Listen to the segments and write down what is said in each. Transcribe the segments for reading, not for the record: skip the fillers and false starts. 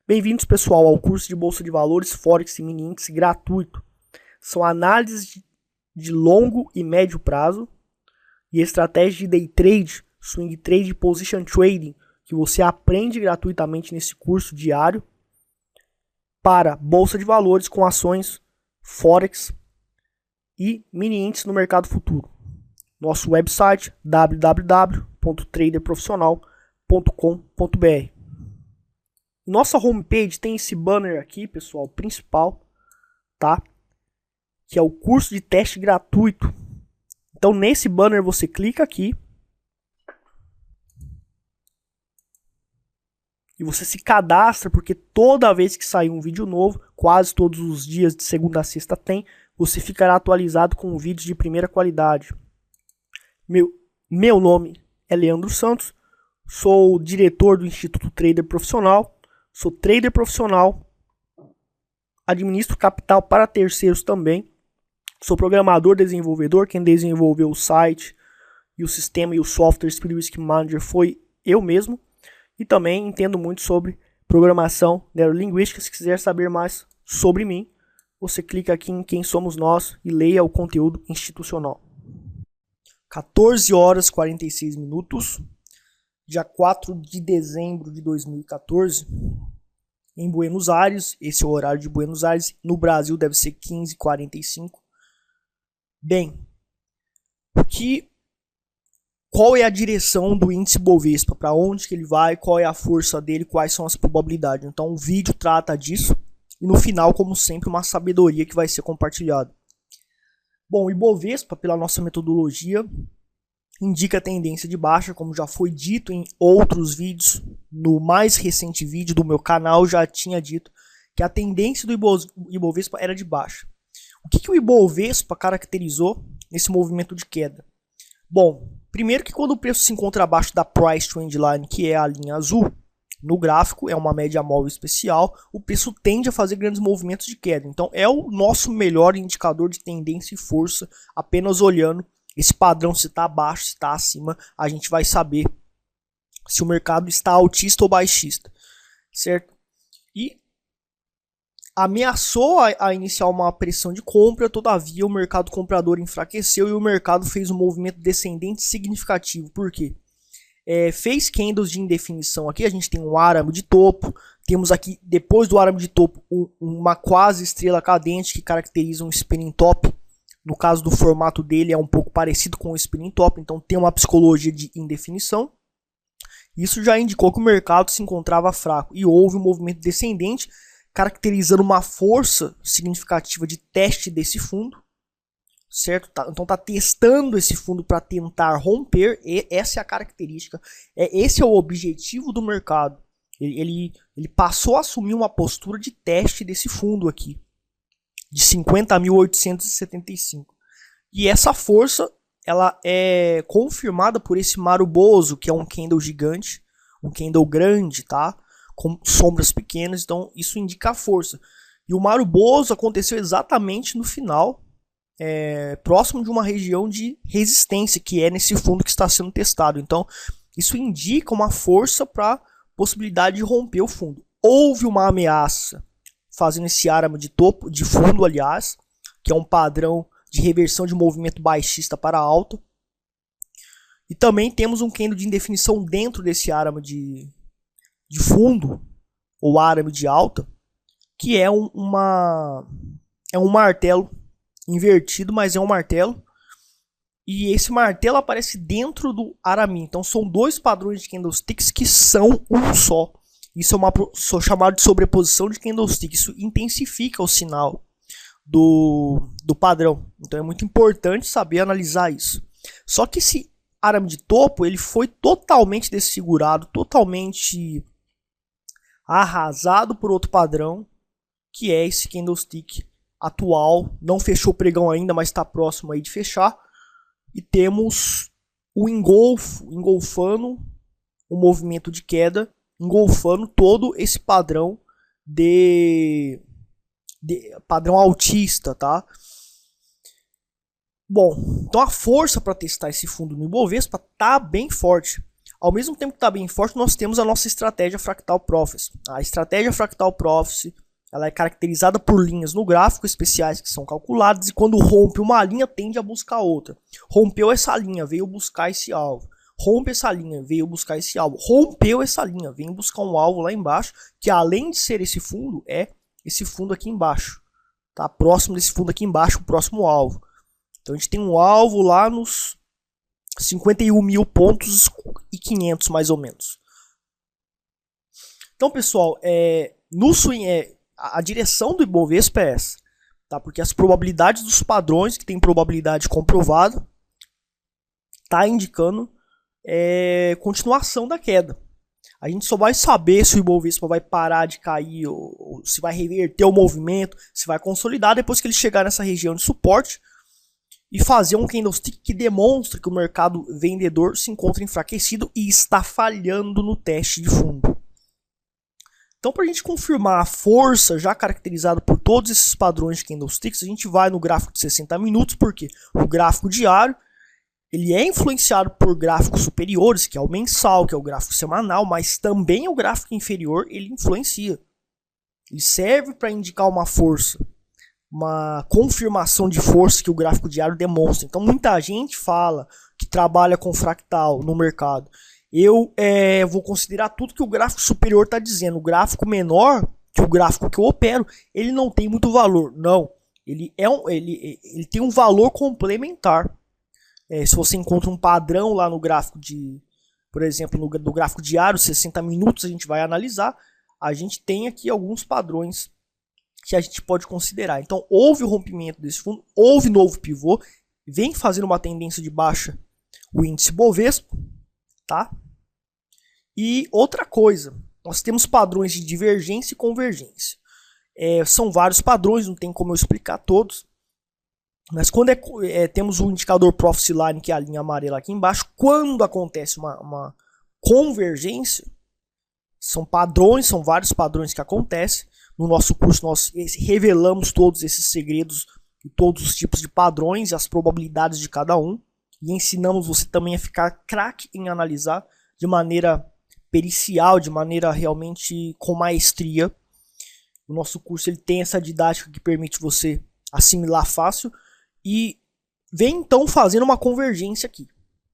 Bem-vindos, pessoal, ao curso de Bolsa de Valores, Forex e Mini Índice gratuito. São análises de longo e médio prazo e estratégias de day trade, swing trade e position trading que você aprende gratuitamente nesse curso diário para Bolsa de Valores com ações, Forex e Mini Índice no mercado futuro. Nosso website www.traderprofissional.com.br. Nossa homepage tem esse banner aqui, pessoal, principal, tá? Que é o curso de teste gratuito. Então, nesse banner você clica aqui e você se cadastra, porque toda vez que sair um vídeo novo, quase todos os dias de segunda a sexta tem, você ficará atualizado com vídeos de primeira qualidade. Meu nome é Leandro Santos, sou diretor do Instituto Trader Profissional. Sou trader profissional, administro capital para terceiros também. Sou programador, desenvolvedor. Quem desenvolveu o site e o sistema e o software Speed Risk Manager foi eu mesmo. E também entendo muito sobre programação neurolinguística. Se quiser saber mais sobre mim, você clica aqui em Quem Somos Nós e leia o conteúdo institucional. 14 horas e 46 minutos. Dia 4 de dezembro de 2014, em Buenos Aires. Esse é o horário de Buenos Aires. No Brasil deve ser 15h45. Bem, qual é a direção do índice Bovespa? Para onde que ele vai? Qual é a força dele? Quais são as probabilidades? Então o vídeo trata disso. E no final, como sempre, uma sabedoria que vai ser compartilhada. Bom, o Ibovespa, pela nossa metodologia, indica tendência de baixa, como já foi dito em outros vídeos. No mais recente vídeo do meu canal já tinha dito que a tendência do Ibovespa era de baixa. O que o Ibovespa caracterizou nesse movimento de queda? Bom, primeiro que quando o preço se encontra abaixo da Price Trend Line, que é a linha azul, no gráfico, é uma média móvel especial, o preço tende a fazer grandes movimentos de queda. Então é o nosso melhor indicador de tendência e força, apenas olhando esse padrão, se está abaixo, se está acima, a gente vai saber se o mercado está altista ou baixista, certo? E ameaçou a iniciar uma pressão de compra, todavia o mercado comprador enfraqueceu e o mercado fez um movimento descendente significativo. Por quê? Fez candles de indefinição aqui, a gente tem um arame de topo, temos aqui, depois do arame de topo, uma quase estrela cadente que caracteriza um spinning top. No caso do formato dele é um pouco parecido com o spinning top, então tem uma psicologia de indefinição. Isso já indicou que o mercado se encontrava fraco e houve um movimento descendente, caracterizando uma força significativa de teste desse fundo, certo? Então está testando esse fundo para tentar romper, e essa é a característica, esse é o objetivo do mercado. Ele passou a assumir uma postura de teste desse fundo aqui, de 50.875. E essa força ela é confirmada por esse Maruboso, que é um candle gigante, um candle grande, tá? Com sombras pequenas, então isso indica a força. E o Maruboso aconteceu exatamente no final, próximo de uma região de resistência, que é nesse fundo que está sendo testado. Então isso indica uma força para possibilidade de romper o fundo. Houve uma ameaça fazendo esse arame de topo, de fundo, aliás, que é um padrão de reversão de movimento baixista para alta. E também temos um candle de indefinição dentro desse arame de fundo, ou arame de alta, que é um martelo invertido, mas é um martelo. E esse martelo aparece dentro do arame. Então são dois padrões de candlesticks que são um só. Isso é chamado de sobreposição de candlestick. Isso intensifica o sinal do padrão. Então é muito importante saber analisar isso. Só que esse arame de topo ele foi totalmente desfigurado, totalmente arrasado por outro padrão, que é esse candlestick atual. Não fechou o pregão ainda, mas está próximo aí de fechar. E temos o engolfando o movimento de queda, engolfando todo esse padrão padrão altista, tá? Bom, então a força para testar esse fundo no Ibovespa tá bem forte. Ao mesmo tempo que está bem forte, nós temos a nossa estratégia Fractal Prophecy. A estratégia Fractal Prophecy, ela é caracterizada por linhas no gráfico especiais que são calculadas, e quando rompe uma linha, tende a buscar outra. Rompeu essa linha, veio buscar esse alvo. Rompe essa linha, veio buscar esse alvo. Rompeu essa linha, veio buscar um alvo lá embaixo, que além de ser esse fundo, é esse fundo aqui embaixo. Tá próximo desse fundo aqui embaixo, o próximo alvo. Então a gente tem um alvo lá nos 51 mil pontos e 500 mais ou menos. Então, pessoal, no swing, a direção do Ibovespa é essa, tá? Porque as probabilidades dos padrões, que tem probabilidade comprovada, tá indicando continuação da queda. A gente só vai saber se o Ibovespa vai parar de cair, ou se vai reverter o movimento, se vai consolidar depois que ele chegar nessa região de suporte e fazer um candlestick que demonstra que o mercado vendedor se encontra enfraquecido e está falhando no teste de fundo. Então, para a gente confirmar a força já caracterizada por todos esses padrões de candlesticks, a gente vai no gráfico de 60 minutos, porque o gráfico diário ele é influenciado por gráficos superiores, que é o mensal, que é o gráfico semanal, mas também o gráfico inferior ele influencia. Ele serve para indicar uma força, uma confirmação de força que o gráfico diário demonstra. Então muita gente fala que trabalha com fractal no mercado. Eu vou considerar tudo que o gráfico superior está dizendo. O gráfico menor, que o gráfico que eu opero, ele não tem muito valor. Não, ele tem um valor complementar. Se você encontra um padrão lá no gráfico por exemplo, no gráfico diário, 60 minutos, a gente vai analisar. A gente tem aqui alguns padrões que a gente pode considerar. Então, houve o rompimento desse fundo, houve novo pivô, vem fazendo uma tendência de baixa o índice Bovespa, tá? E outra coisa, nós temos padrões de divergência e convergência. São vários padrões, não tem como eu explicar todos. Mas quando temos o indicador Prophecy Line, que é a linha amarela aqui embaixo, quando acontece uma convergência, são padrões, são vários padrões que acontecem. No nosso curso nós revelamos todos esses segredos e todos os tipos de padrões e as probabilidades de cada um. E ensinamos você também a ficar craque em analisar de maneira pericial, de maneira realmente com maestria. O nosso curso ele tem essa didática que permite você assimilar fácil. E vem então fazendo uma convergência aqui,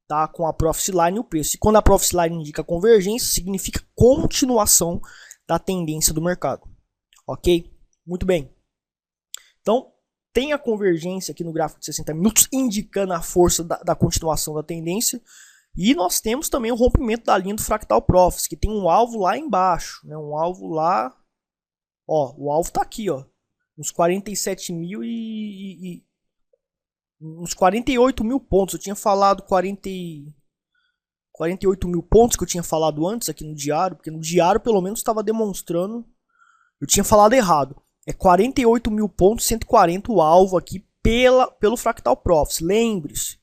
tá? Com a Prophecy Line e o preço. E quando a Prophecy Line indica convergência, significa continuação da tendência do mercado. Ok? Muito bem. Então, tem a convergência aqui no gráfico de 60 minutos, indicando a força da continuação da tendência. E nós temos também o rompimento da linha do Fractal Prophecy, que tem um alvo lá embaixo, né? Um alvo lá... Ó, o alvo tá aqui, ó. Uns 47 mil uns 48 mil pontos. Eu tinha falado 48 mil pontos que eu tinha falado antes aqui no diário, porque no diário pelo menos estava demonstrando. Eu tinha falado errado. É 48 mil pontos, 140 o alvo aqui pelo Fractal Prophecy. Lembre-se,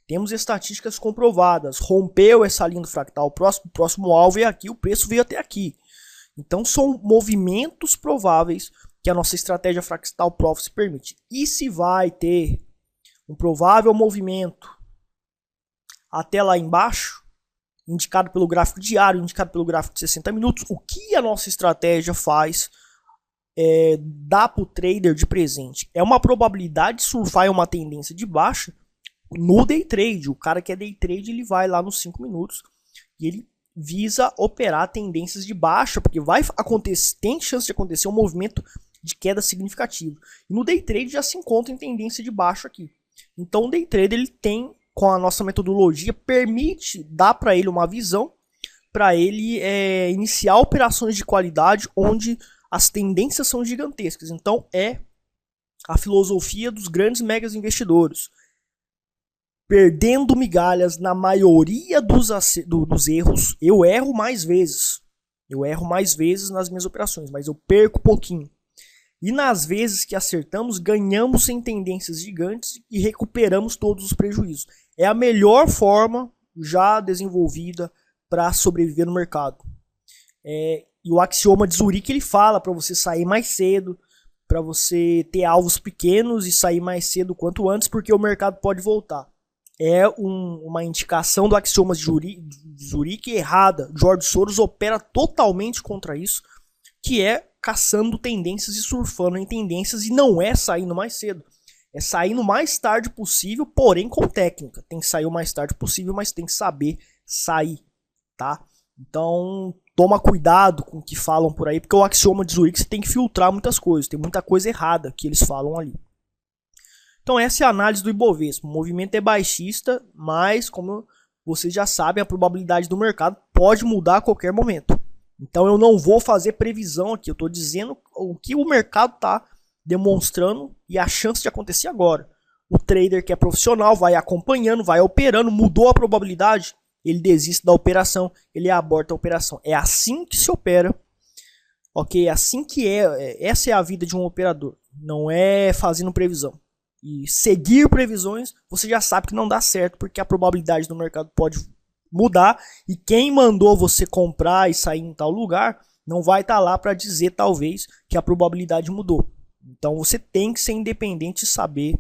temos estatísticas comprovadas. Rompeu essa linha do Fractal, o próximo alvo é aqui, o preço veio até aqui. Então são movimentos prováveis que a nossa estratégia Fractal Prophecy permite. E se vai ter um provável movimento até lá embaixo, indicado pelo gráfico diário, indicado pelo gráfico de 60 minutos, o que a nossa estratégia faz dá para o trader de presente? É uma probabilidade de surfar em uma tendência de baixa no day trade. O cara que é day trade, ele vai lá nos 5 minutos e ele visa operar tendências de baixa, porque vai acontecer, tem chance de acontecer um movimento de queda significativo. E no day trade já se encontra em tendência de baixa aqui. Então o day trader ele tem, com a nossa metodologia, dá para ele uma visão para ele iniciar operações de qualidade onde as tendências são gigantescas. Então é a filosofia dos grandes megas investidores, perdendo migalhas na maioria dos erros. Eu erro mais vezes nas minhas operações, mas eu perco pouquinho. E nas vezes que acertamos, ganhamos em tendências gigantes e recuperamos todos os prejuízos. É a melhor forma já desenvolvida para sobreviver no mercado. E o axioma de Zurique ele fala para você sair mais cedo, para você ter alvos pequenos e sair mais cedo quanto antes, porque o mercado pode voltar. é uma indicação do axioma de Zurique errada. George Soros opera totalmente contra isso, que é caçando tendências e surfando em tendências, e não é saindo mais cedo. É saindo o mais tarde possível, porém com técnica. Tem que sair o mais tarde possível, mas tem que saber sair, tá? Então, toma cuidado com o que falam por aí, porque o axioma de Zurique você tem que filtrar muitas coisas. Tem muita coisa errada que eles falam ali. Então essa é a análise do Ibovespa. O movimento é baixista, mas como vocês já sabem, a probabilidade do mercado pode mudar a qualquer momento. Então eu não vou fazer previsão aqui, eu estou dizendo o que o mercado está demonstrando e a chance de acontecer agora. O trader que é profissional vai acompanhando, vai operando, mudou a probabilidade, ele desiste da operação, ele aborta a operação. É assim que se opera, ok? É assim que essa é a vida de um operador, não é fazendo previsão. E seguir previsões, você já sabe que não dá certo, porque a probabilidade do mercado pode mudar, e quem mandou você comprar e sair em tal lugar não vai estar lá para dizer talvez que a probabilidade mudou. Então você tem que ser independente e saber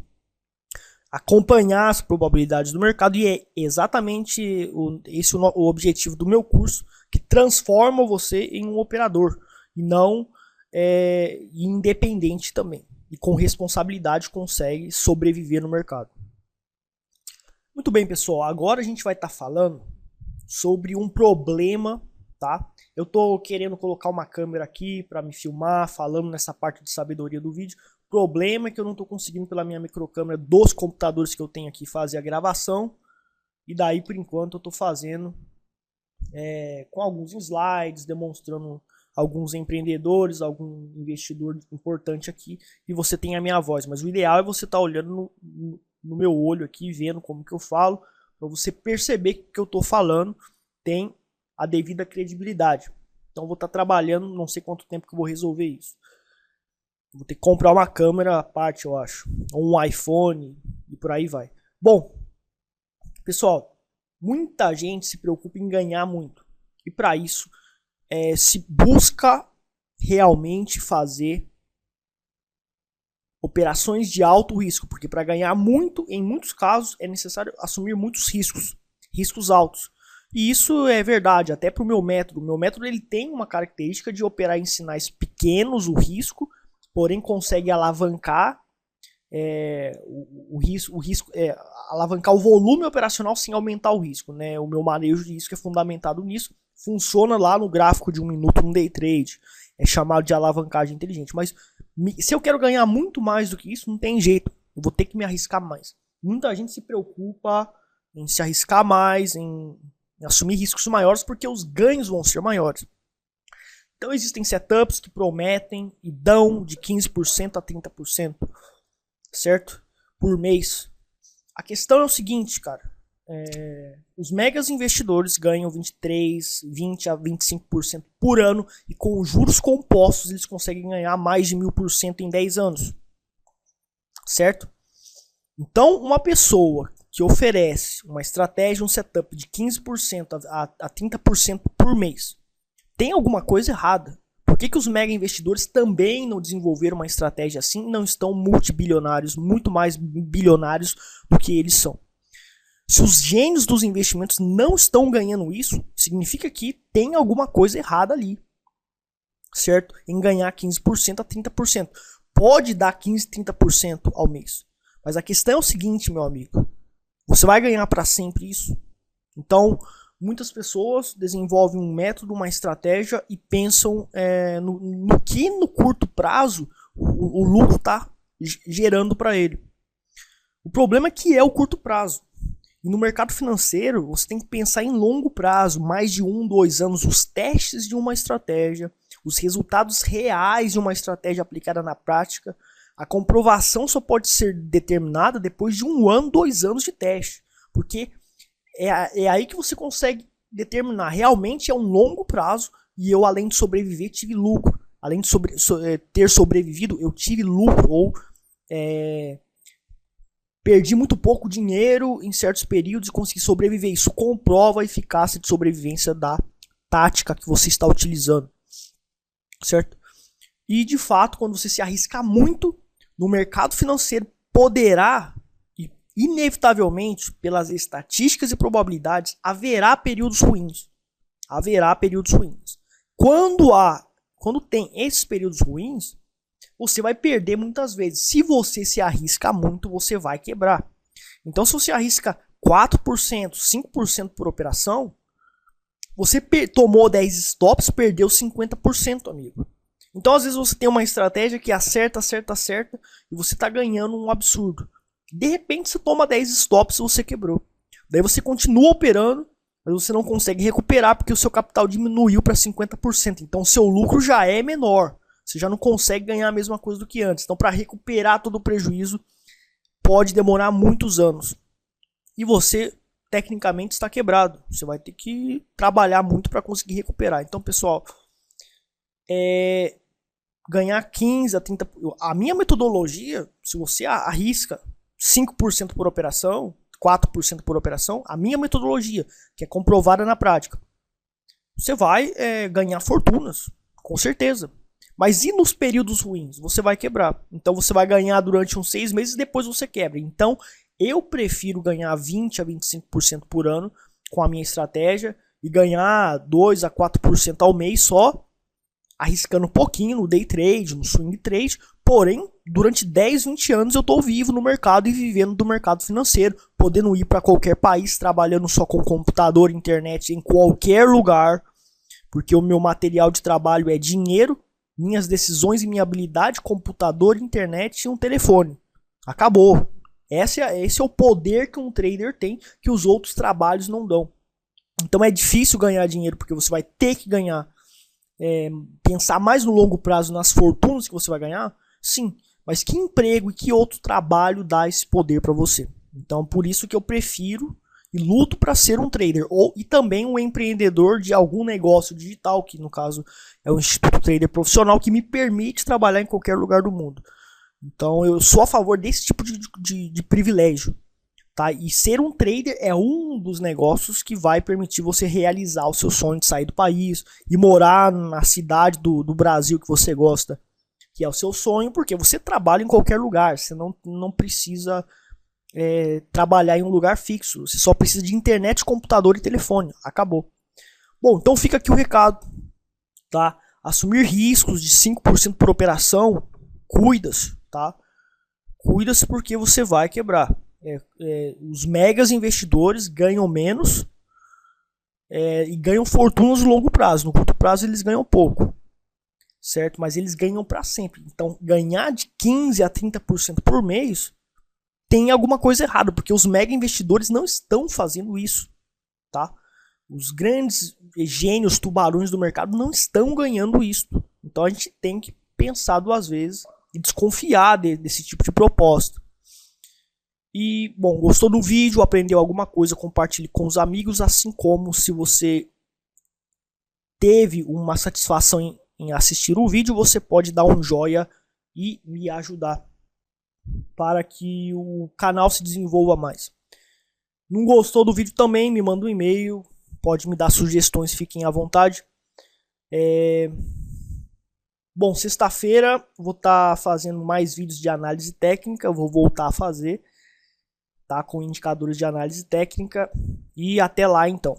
acompanhar as probabilidades do mercado, e é exatamente esse o objetivo do meu curso, que transforma você em um operador e não independente também. E com responsabilidade consegue sobreviver no mercado. Muito bem, pessoal. Agora a gente vai estar falando sobre um problema, tá? Eu tô querendo colocar uma câmera aqui para me filmar, falando nessa parte de sabedoria do vídeo. O problema é que eu não tô conseguindo pela minha microcâmera dos computadores que eu tenho aqui fazer a gravação. E daí, por enquanto, eu tô fazendo com alguns slides, demonstrando alguns empreendedores, algum investidor importante aqui, e você tem a minha voz. Mas o ideal é você estar olhando no meu olho aqui, vendo como que eu falo, para você perceber que o que eu estou falando tem a devida credibilidade. Então vou estar trabalhando, não sei quanto tempo que eu vou resolver isso. Vou ter que comprar uma câmera à parte, eu acho, ou um iPhone, e por aí vai. Bom, pessoal, muita gente se preocupa em ganhar muito, e para isso se busca realmente fazer operações de alto risco, porque para ganhar muito, em muitos casos, é necessário assumir muitos riscos altos. E isso é verdade, até para o meu método. O meu método ele tem uma característica de operar em sinais pequenos o risco, porém consegue alavancar alavancar o volume operacional sem aumentar o risco, né? O meu manejo de risco é fundamentado nisso. Funciona lá no gráfico de 1 minuto no day trade. É chamado de alavancagem inteligente. Mas se eu quero ganhar muito mais do que isso, não tem jeito. Eu vou ter que me arriscar mais. Muita gente se preocupa em se arriscar mais, em assumir riscos maiores, porque os ganhos vão ser maiores. Então existem setups que prometem e dão de 15% a 30%, certo? Por mês. A questão é o seguinte, cara. Os megas investidores ganham 23, 20 a 25% por ano, e com juros compostos eles conseguem ganhar mais de 1000% em 10 anos, certo? Então uma pessoa que oferece uma estratégia, um setup de 15% a 30% por mês, tem alguma coisa errada. Por que os mega investidores também não desenvolveram uma estratégia assim e não estão multibilionários, muito mais bilionários do que eles são? Se os gênios dos investimentos não estão ganhando isso, significa que tem alguma coisa errada ali, certo? Em ganhar 15% a 30%. Pode dar 15, 30% ao mês. Mas a questão é o seguinte, meu amigo. Você vai ganhar para sempre isso? Então, muitas pessoas desenvolvem um método, uma estratégia e pensam no que no curto prazo o lucro está gerando para ele. O problema é que é o curto prazo. E no mercado financeiro, você tem que pensar em longo prazo, mais de 1, 2 anos, os testes de uma estratégia, os resultados reais de uma estratégia aplicada na prática. A comprovação só pode ser determinada depois de 1 ano, 2 anos de teste, porque é aí que você consegue determinar. Realmente é um longo prazo, e eu, além de sobreviver, tive lucro. Além de ter sobrevivido, eu tive lucro, ou perdi muito pouco dinheiro em certos períodos e consegui sobreviver. Isso comprova a eficácia de sobrevivência da tática que você está utilizando, certo? E de fato, quando você se arriscar muito no mercado financeiro, poderá Inevitavelmente, pelas estatísticas e probabilidades, haverá períodos ruins. Haverá períodos ruins. Quando tem esses períodos ruins, você vai perder muitas vezes. Se você se arrisca muito, você vai quebrar. Então, se você arrisca 4%, 5% por operação, você tomou 10 stops, perdeu 50%, amigo. Então, às vezes, você tem uma estratégia que acerta, e você está ganhando um absurdo. De repente, você toma 10 stops e você quebrou. Daí você continua operando, mas você não consegue recuperar porque o seu capital diminuiu para 50%. Então, o seu lucro já é menor. Você já não consegue ganhar a mesma coisa do que antes. Então, para recuperar todo o prejuízo, pode demorar muitos anos. E você, tecnicamente, está quebrado. Você vai ter que trabalhar muito para conseguir recuperar. Então, pessoal, ganhar 15 a 30%. A minha metodologia, se você arrisca 5% por operação, 4% por operação, a minha metodologia, que é comprovada na prática, você vai ganhar fortunas, com certeza. Mas e nos períodos ruins? Você vai quebrar. Então você vai ganhar durante uns 6 meses e depois você quebra. Então eu prefiro ganhar 20 a 25% por ano com a minha estratégia e ganhar 2 a 4% ao mês só, arriscando um pouquinho no day trade, no swing trade. Porém, durante 10, 20 anos eu estou vivo no mercado e vivendo do mercado financeiro, podendo ir para qualquer país, trabalhando só com computador, internet, em qualquer lugar, porque o meu material de trabalho é dinheiro, minhas decisões e minha habilidade, computador, internet e um telefone. Acabou. Esse é o poder que um trader tem, que os outros trabalhos não dão. Então é difícil ganhar dinheiro, porque você vai ter que ganhar, pensar mais no longo prazo nas fortunas que você vai ganhar. Sim, mas que emprego e que outro trabalho dá esse poder para você? Então, por isso que eu prefiro e luto para ser um trader e também um empreendedor de algum negócio digital, que no caso é o Instituto Trader Profissional, que me permite trabalhar em qualquer lugar do mundo. Então, eu sou a favor desse tipo de privilégio, tá? E ser um trader é um dos negócios que vai permitir você realizar o seu sonho de sair do país e morar na cidade do Brasil que você gosta, que é o seu sonho, porque você trabalha em qualquer lugar, você não precisa trabalhar em um lugar fixo, você só precisa de internet, computador e telefone, acabou. Bom, então fica aqui o recado, tá? Assumir riscos de 5% por operação, cuida-se, tá? Cuida-se porque você vai quebrar. Os megas investidores ganham menos e ganham fortunas no longo prazo. No curto prazo eles ganham pouco, certo? Mas eles ganham para sempre. Então, ganhar de 15 a 30% por mês tem alguma coisa errada, porque os mega investidores não estão fazendo isso, tá? Os grandes gênios, tubarões do mercado não estão ganhando isso. Então, a gente tem que pensar 2 vezes e desconfiar desse tipo de proposta. E, bom, gostou do vídeo, aprendeu alguma coisa, compartilhe com os amigos, assim como se você teve uma satisfação em assistir o vídeo, você pode dar um joinha e me ajudar para que o canal se desenvolva mais. Não gostou do vídeo também, me manda um e-mail, pode me dar sugestões, fiquem à vontade. Bom, sexta-feira vou estar fazendo mais vídeos de análise técnica, vou voltar a fazer, tá, com indicadores de análise técnica, e até lá então.